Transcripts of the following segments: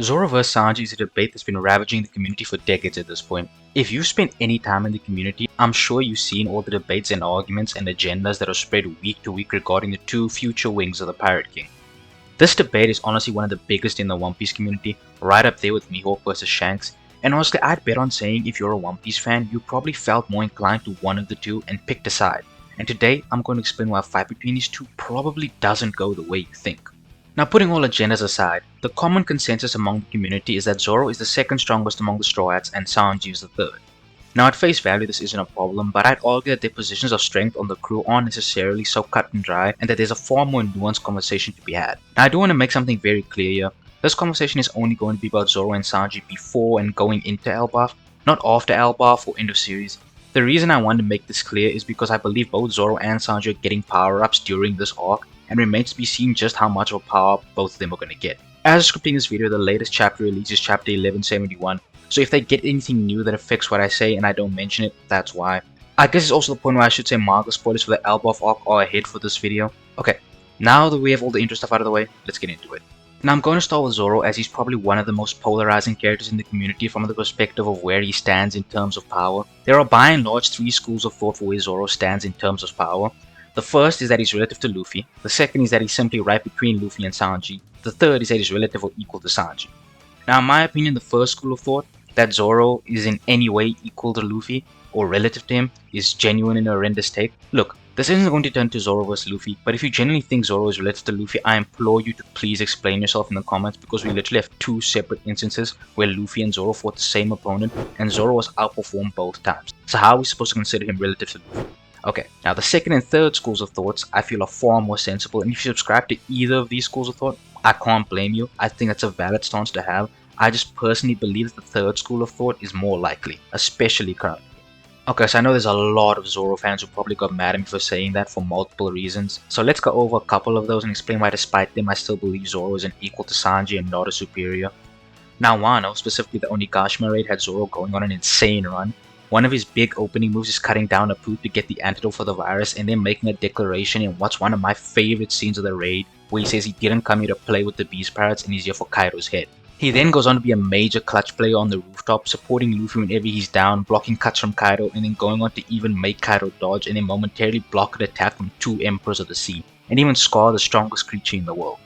Zoro vs Sanji is a debate that's been ravaging the community for decades at this point. If you've spent any time in the community, I'm sure you've seen all the debates and arguments and agendas that are spread week to week regarding the two future wings of the Pirate King. This debate is honestly one of the biggest in the One Piece community, right up there with Mihawk vs Shanks, and honestly I'd bet on saying if you're a One Piece fan, you probably felt more inclined to one of the two and picked a side. And today, I'm going to explain why a fight between these two probably doesn't go the way you think. Now, putting all agendas aside, the common consensus among the community is that Zoro is the second strongest among the Straw Hats and Sanji is the third. Now, at face value, this isn't a problem, but I'd argue that their positions of strength on the crew aren't necessarily so cut and dry, and that there's a far more nuanced conversation to be had. Now, I do want to make something very clear here. This conversation is only going to be about Zoro and Sanji before and going into Elbaf, not after Elbaf or end of series. The reason I want to make this clear is because I believe both Zoro and Sanji are getting power-ups during this arc, and remains to be seen just how much of a power both of them are going to get. As scripting this video, the latest chapter releases chapter 1171, so if they get anything new that affects what I say and I don't mention it, that's why. I guess it's also the point where I should say manga spoilers for the Elbaf arc are ahead for this video. Okay, now that we have all the intro stuff out of the way, let's get into it. Now I'm going to start with Zoro as he's probably one of the most polarizing characters in the community from the perspective of where he stands in terms of power. There are by and large three schools of thought for where Zoro stands in terms of power. The first is that he's relative to Luffy, the second is that he's simply right between Luffy and Sanji, the third is that he's relative or equal to Sanji. Now in my opinion, the first school of thought, that Zoro is in any way equal to Luffy or relative to him, is genuine and a horrendous take. Look, this isn't going to turn to Zoro vs Luffy, but if you genuinely think Zoro is relative to Luffy, I implore you to please explain yourself in the comments, because we literally have two separate instances where Luffy and Zoro fought the same opponent and Zoro was outperformed both times. So how are we supposed to consider him relative to Luffy? Okay, now the second and third schools of thoughts I feel are far more sensible, and if you subscribe to either of these schools of thought, I can't blame you. I think that's a valid stance to have. I just personally believe that the third school of thought is more likely, especially currently. Okay, so I know there's a lot of Zoro fans who probably got mad at me for saying that for multiple reasons, so let's go over a couple of those and explain why despite them I still believe Zoro is an equal to Sanji and not a superior. Now Wano, specifically the Onigashima raid, had Zoro going on an insane run. One of his big opening moves is cutting down a poop to get the antidote for the virus and then making a declaration in what's one of my favorite scenes of the raid, where he says he didn't come here to play with the beast pirates and he's here for Kaido's head. He then goes on to be a major clutch player on the rooftop, supporting Luffy whenever he's down, blocking cuts from Kaido, and then going on to even make Kaido dodge and then momentarily block an attack from two Emperors of the Sea, and even scar the strongest creature in the world.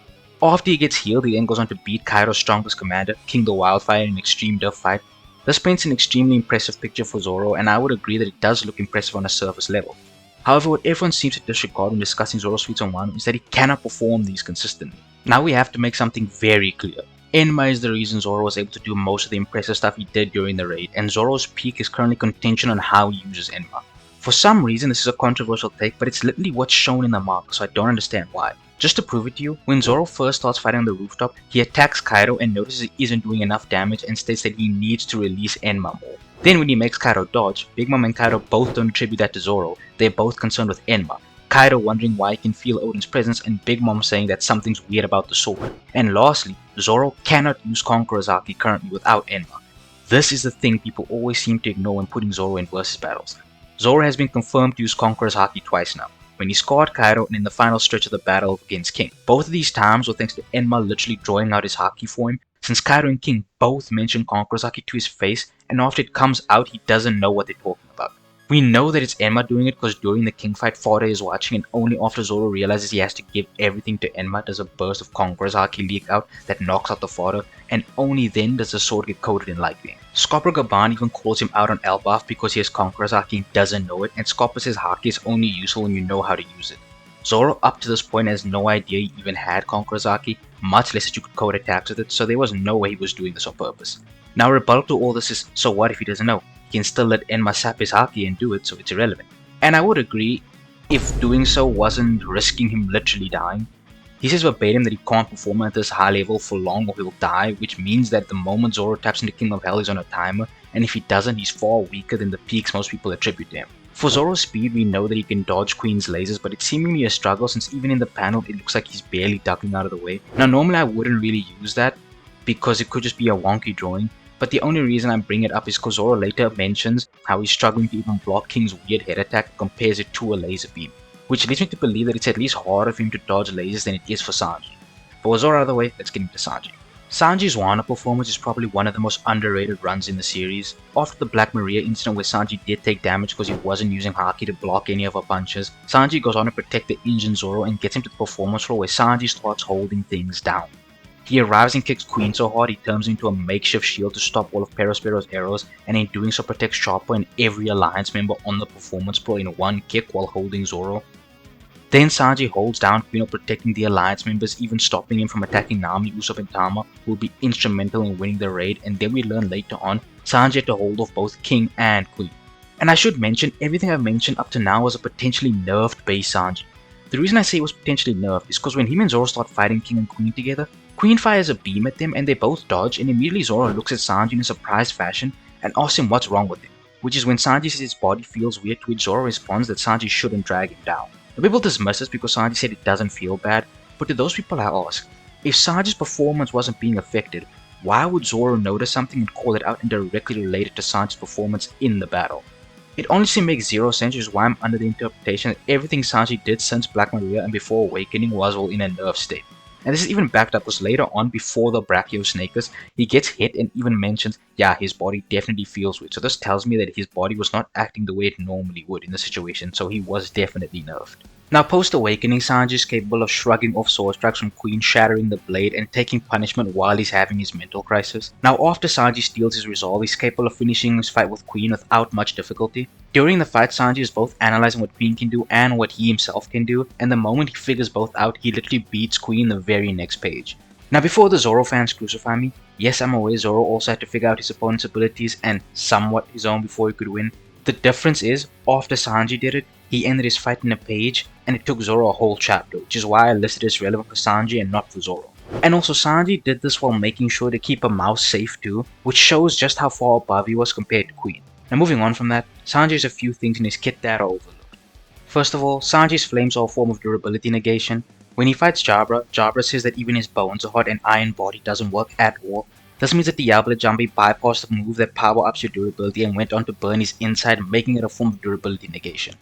After he gets healed, he then goes on to beat Kaido's strongest commander, King the Wildfire, in an extreme death fight. This paints an extremely impressive picture for Zoro, and I would agree that it does look impressive on a surface level. However, what everyone seems to disregard when discussing Zoro's feats on Wano is that he cannot perform these consistently. Now we have to make something very clear. Enma is the reason Zoro was able to do most of the impressive stuff he did during the raid, and Zoro's peak is currently contingent on how he uses Enma. For some reason this is a controversial take, but it's literally what's shown in the manga, so I don't understand why. Just to prove it to you, when Zoro first starts fighting on the rooftop, he attacks Kaido and notices he isn't doing enough damage and states that he needs to release Enma more. Then when he makes Kaido dodge, Big Mom and Kaido both don't attribute that to Zoro, they're both concerned with Enma. Kaido wondering why he can feel Odin's presence, and Big Mom saying that something's weird about the sword. And lastly, Zoro cannot use Conqueror's Haki currently without Enma. This is the thing people always seem to ignore when putting Zoro in versus battles. Zoro has been confirmed to use Conqueror's Haki twice now, when he scarred Kaido and in the final stretch of the battle against King. Both of these times were thanks to Enma literally drawing out his Haki for him, since Kaido and King both mention Conqueror's Haki to his face, and after it comes out he doesn't know what they're talking about. We know that it's Enma doing it because during the King fight, Fodder is watching, and only after Zoro realizes he has to give everything to Enma does a burst of Conqueror's Haki leak out that knocks out the Fodder, and only then does the sword get coated in light green. Scopper Gaban even calls him out on Elbaf because he has Conqueror's Haki and doesn't know it, and Scopper says Haki is only useful when you know how to use it. Zoro up to this point has no idea he even had Conqueror's Haki, much less that you could code attacks with it, so there was no way he was doing this on purpose. Now rebuttal to all this is, so what if he doesn't know? He can still let Enma sap his Haki and do it, so it's irrelevant. And I would agree, if doing so wasn't risking him literally dying. He says verbatim that he can't perform at this high level for long or he'll die, which means that the moment Zoro taps into King of Hell he's on a timer, and if he doesn't he's far weaker than the peaks most people attribute to him. For Zoro's speed, we know that he can dodge Queen's lasers, but it's seemingly a struggle since even in the panel it looks like he's barely ducking out of the way. Now normally I wouldn't really use that, because it could just be a wonky drawing, but the only reason I bring it up is because Zoro later mentions how he's struggling to even block King's weird head attack and compares it to a laser beam, which leads me to believe that it's at least harder for him to dodge lasers than it is for Sanji. But with Zoro out of the way, let's get into Sanji. Sanji's Wano performance is probably one of the most underrated runs in the series. After the Black Maria incident where Sanji did take damage because he wasn't using Haki to block any of her punches, Sanji goes on to protect the injured Zoro and gets him to the performance floor where Sanji starts holding things down. He arrives and kicks Queen so hard he turns into a makeshift shield to stop all of Perospero's arrows, and in doing so protects Chopper and every alliance member on the performance floor in one kick while holding Zoro. Then Sanji holds down Queen, protecting the alliance members, even stopping him from attacking Nami, Usopp and Tama, who will be instrumental in winning the raid, and then we learn later on, Sanji had to hold off both King and Queen. And I should mention, everything I've mentioned up to now was a potentially nerfed base Sanji. The reason I say it was potentially nerfed is because when him and Zoro start fighting King and Queen together, Queen fires a beam at them and they both dodge, and immediately Zoro looks at Sanji in a surprised fashion and asks him what's wrong with him, which is when Sanji says his body feels weird, to which Zoro responds that Sanji shouldn't drag him down. Now, people dismiss this because Sanji said it doesn't feel bad, but to those people I ask, if Sanji's performance wasn't being affected, why would Zoro notice something and call it out and directly relate it to Sanji's performance in the battle? It honestly makes zero sense, which is why I'm under the interpretation that everything Sanji did since Black Maria and before Awakening was all in a nerve state. And this is even backed up because later on, before the Brachiosnakers, he gets hit and even mentions, yeah, his body definitely feels weird. So this tells me that his body was not acting the way it normally would in the situation, so he was definitely nerfed. Now post-awakening, Sanji is capable of shrugging off sword strikes from Queen, shattering the blade, and taking punishment while he's having his mental crisis. Now after Sanji steals his resolve, he's capable of finishing his fight with Queen without much difficulty. During the fight, Sanji is both analyzing what Queen can do and what he himself can do, and the moment he figures both out, he literally beats Queen the very next page. Now before the Zoro fans crucify me, yes, I'm aware Zoro also had to figure out his opponent's abilities and somewhat his own before he could win. The difference is, after Sanji did it, he ended his fight in a page, and it took Zoro a whole chapter, which is why I listed it as relevant for Sanji and not for Zoro. And also Sanji did this while making sure to keep a mouse safe too, which shows just how far above he was compared to Queen. Now moving on from that, Sanji has a few things in his kit that are overlooked. First of all, Sanji's flames are a form of durability negation. When he fights Jabra, Jabra says that even his bones are hot and iron body doesn't work at all. This means that Diable Jambe bypassed the move that power-ups your durability and went on to burn his inside, making it a form of durability negation.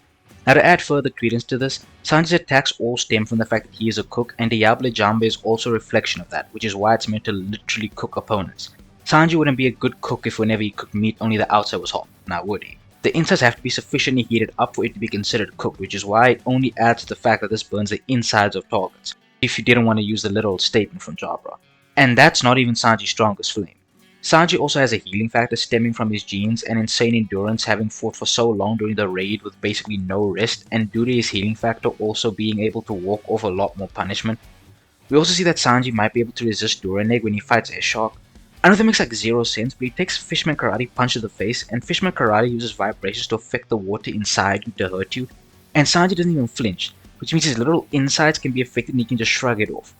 Now to add further credence to this, Sanji's attacks all stem from the fact that he is a cook, and Diable Jambe is also a reflection of that, which is why it's meant to literally cook opponents. Sanji wouldn't be a good cook if whenever he cooked meat only the outside was hot, now would he? The insides have to be sufficiently heated up for it to be considered cooked, which is why it only adds to the fact that this burns the insides of targets, if you didn't want to use the literal statement from Jabra. And that's not even Sanji's strongest flame. Sanji also has a healing factor stemming from his genes and insane endurance, having fought for so long during the raid with basically no rest, and due to his healing factor also being able to walk off a lot more punishment. We also see that Sanji might be able to resist Duraneg when he fights Air-Shark. I know that makes like zero sense, but he takes Fishman Karate punch to the face, and Fishman Karate uses vibrations to affect the water inside you to hurt you, and Sanji doesn't even flinch, which means his literal insides can be affected and he can just shrug it off.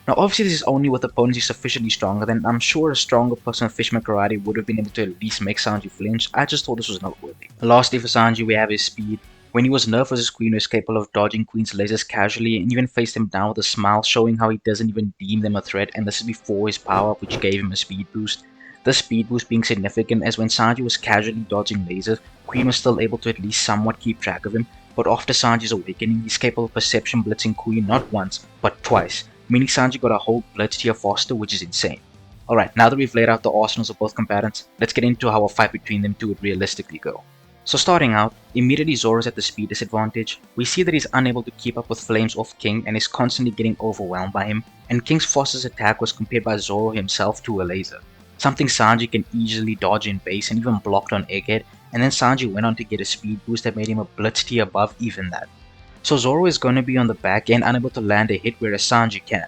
Now obviously this is only with opponents he's sufficiently stronger, then I'm sure a stronger person of Fishman Karate would have been able to at least make Sanji flinch. I just thought this was noteworthy. Lastly for Sanji we have his speed. When he was nerfed versus Queen, he was capable of dodging Queen's lasers casually and even faced them down with a smile, showing how he doesn't even deem them a threat, and this is before his power up, which gave him a speed boost. This speed boost being significant as when Sanji was casually dodging lasers, Queen was still able to at least somewhat keep track of him, but after Sanji's awakening, he's capable of perception blitzing Queen not once, but twice, meaning Sanji got a whole blitz tier faster, which is insane. Alright, now that we've laid out the arsenals of both combatants, let's get into how a fight between them two would realistically go. So starting out, immediately Zoro's at the speed disadvantage. We see that he's unable to keep up with flames off King and is constantly getting overwhelmed by him, and King's fastest attack was compared by Zoro himself to a laser, something Sanji can easily dodge in base and even blocked on Egghead, and then Sanji went on to get a speed boost that made him a blitz tier above even that. So Zoro is going to be on the back end unable to land a hit, whereas Sanji can.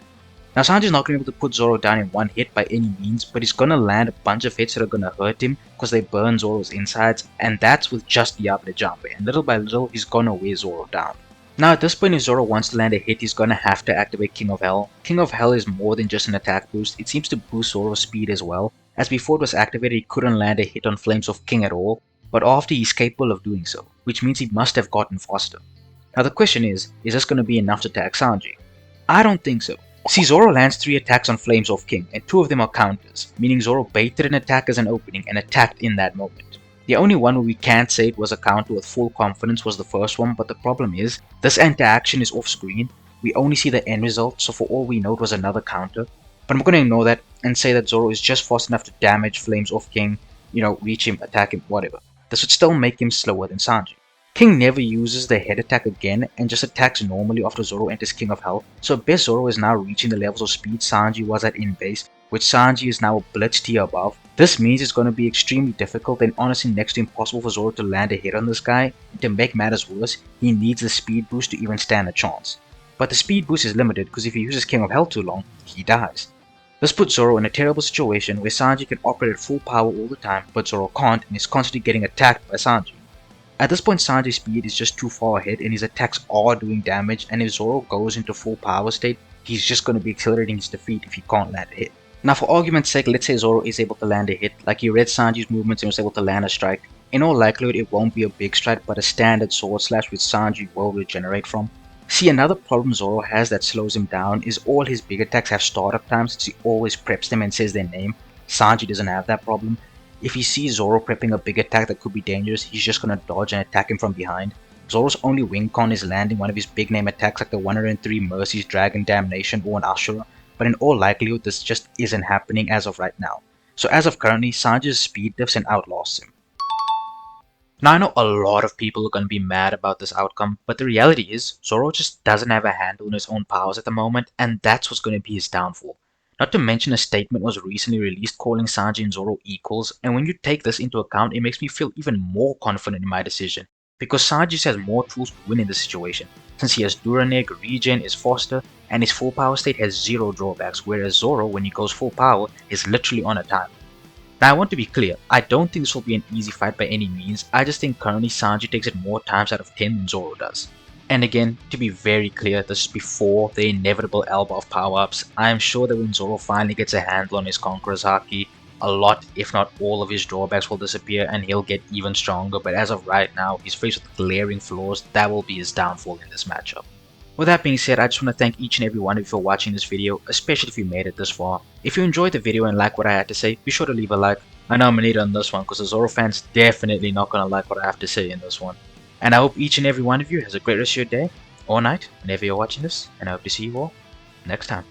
Now Sanji is not going to be able to put Zoro down in one hit by any means, but he's going to land a bunch of hits that are going to hurt him because they burn Zoro's insides, and that's with just Diable Jambe, and little by little he's going to wear Zoro down. Now at this point, if Zoro wants to land a hit, he's going to have to activate King of Hell. King of Hell is more than just an attack boost, it seems to boost Zoro's speed as well, as before it was activated he couldn't land a hit on Flames of King at all, but after he's capable of doing so, which means he must have gotten faster. Now the question is this going to be enough to attack Sanji? I don't think so. See, Zoro lands 3 attacks on Flames of King, and 2 of them are counters, meaning Zoro baited an attack as an opening and attacked in that moment. The only one where we can't say it was a counter with full confidence was the first one, but the problem is, this anti-action is off screen, we only see the end result, so for all we know it was another counter. But But I'm going to ignore that and say that Zoro is just fast enough to damage Flames off King, reach him, attack him, whatever. This would still make him slower than Sanji. King never uses the head attack again and just attacks normally after Zoro enters King of Hell, so best Zoro is now reaching the levels of speed Sanji was at in base, which Sanji is now a blitz tier above. This means it's going to be extremely difficult and honestly next to impossible for Zoro to land a hit on this guy, and to make matters worse, he needs the speed boost to even stand a chance. But the speed boost is limited because if he uses King of Hell too long, he dies. This puts Zoro in a terrible situation where Sanji can operate at full power all the time, but Zoro can't and is constantly getting attacked by Sanji. At this point, Sanji's speed is just too far ahead and his attacks are doing damage, and if Zoro goes into full power state, he's just going to be accelerating his defeat if he can't land a hit. Now for argument's sake, let's say Zoro is able to land a hit, like he read Sanji's movements and was able to land a strike. In all likelihood, it won't be a big strike but a standard sword slash which Sanji will regenerate from. See, another problem Zoro has that slows him down is all his big attacks have startup times since he always preps them and says their name. Sanji doesn't have that problem. If he sees Zoro prepping a big attack that could be dangerous, he's just gonna dodge and attack him from behind. Zoro's only win con is landing one of his big name attacks like the 103 Mercies, Dragon Damnation or an Ashura, but in all likelihood this just isn't happening as of right now. So as of currently, Sanji's speed diffs and outlasts him. Now I know a lot of people are going to be mad about this outcome, but the reality is Zoro just doesn't have a handle on his own powers at the moment, and that's what's going to be his downfall. Not to mention a statement was recently released calling Sanji and Zoro equals, and when you take this into account, it makes me feel even more confident in my decision, because Sanji has more tools to win in this situation, since he has Duraneg, Regen, is faster, and his full power state has zero drawbacks, whereas Zoro, when he goes full power, is literally on a timer. Now I want to be clear, I don't think this will be an easy fight by any means, I just think currently Sanji takes it more times out of 10 than Zoro does. And again, to be very clear, this is before the inevitable elbow of power-ups. I am sure that when Zoro finally gets a handle on his Conqueror's Haki, a lot, if not all of his drawbacks will disappear and he'll get even stronger, but as of right now, he's faced with glaring flaws that will be his downfall in this matchup. With that being said, I just want to thank each and every one of you for watching this video, especially if you made it this far. If you enjoyed the video and like what I had to say, be sure to leave a like. I know I'm gonna need it on this one because the Zoro fans definitely not gonna like what I have to say in this one. And I hope each and every one of you has a great rest of your day or night whenever you're watching this, and I hope to see you all next time.